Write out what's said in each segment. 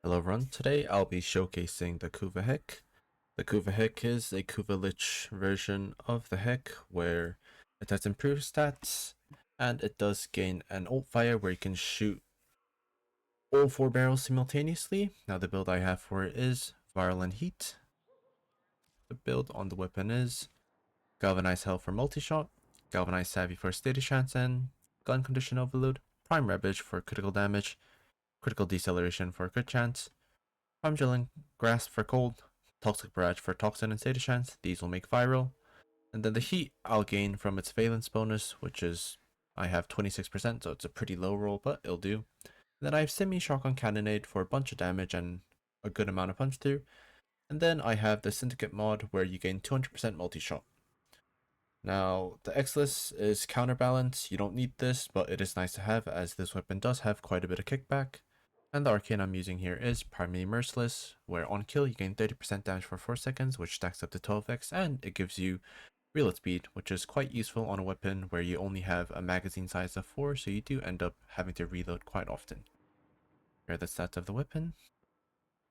Hello everyone, today I'll be showcasing the Kuva Hek. The Kuva Hek is a Kuva version of the Hek where it has improved stats and it does gain an ult fire where you can shoot all 4 barrels simultaneously. Now the build I have for it is Violent Heat. The build on the weapon is Galvanized Hell for multi-shot, Galvanized Savvy for steady chance, and Gun Condition Overload, Prime Ravage for critical damage, Critical Deceleration for crit chance, Prime Drilling, Grasp for cold, Toxic Barrage for toxin and state chance. These will make viral. And then the heat I'll gain from its Valence bonus, which is I have 26%, so it's a pretty low roll, but it'll do. And then I have Semi Shotgun Cannonade for a bunch of damage and a good amount of punch through. And then I have the Syndicate mod where you gain 200% multi-shot. Now, the X-List is counterbalance. You don't need this, but it is nice to have as this weapon does have quite a bit of kickback. And the arcane I'm using here is primarily Merciless, where on kill you gain 30% damage for 4 seconds, which stacks up to 12x, and it gives you reload speed, which is quite useful on a weapon where you only have a magazine size of 4, so you do end up having to reload quite often. Here are the stats of the weapon.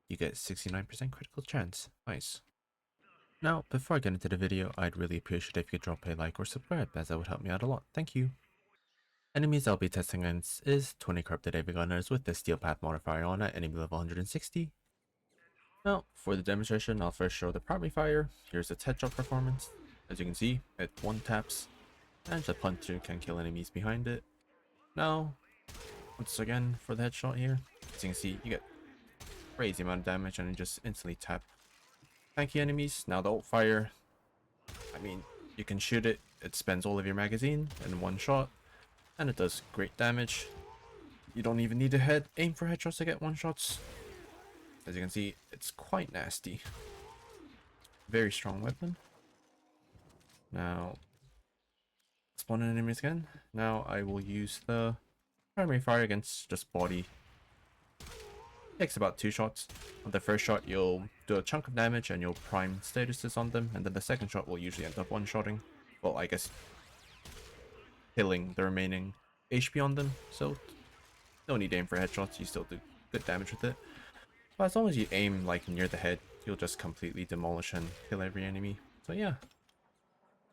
You get 69% critical chance. Nice. Now, before I get into the video, I'd really appreciate it if you could drop a like or subscribe, as that would help me out a lot. Thank you. Enemies I'll be testing against is 20 corrupted AV gunners with the steel path modifier on at enemy level 160. Now, for the demonstration, I'll first show the primary fire. Here's its headshot performance. As you can see, it one taps, and the puncher can kill enemies behind it. Now, once again for the headshot here, as you can see, you get crazy amount of damage and you just instantly tap tanky enemies. Now the ult fire, I mean, you can shoot it, it spends all of your magazine in one shot, and it does great damage. You don't even need to aim for headshots to get one shots. As you can see, it's quite nasty. Very strong weapon. Now, spawn in enemies again. Now I will use the primary fire against just body. Takes about 2 shots. On the first shot, you'll do a chunk of damage and you'll prime statuses on them, and then the second shot will usually end up one-shotting. Well, I guess killing the remaining HP on them, so no need to aim for headshots, you still do good damage with it. But as long as you aim like near the head, you'll just completely demolish and kill every enemy. So yeah,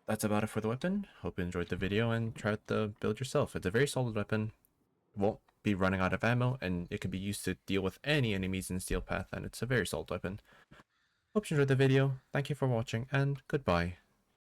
that's about it for the weapon. Hope you enjoyed the video and try out the build yourself. It's a very solid weapon. It won't be running out of ammo, and it can be used to deal with any enemies in Steel Path, and it's a very solid weapon. Hope you enjoyed the video. Thank you for watching, and goodbye.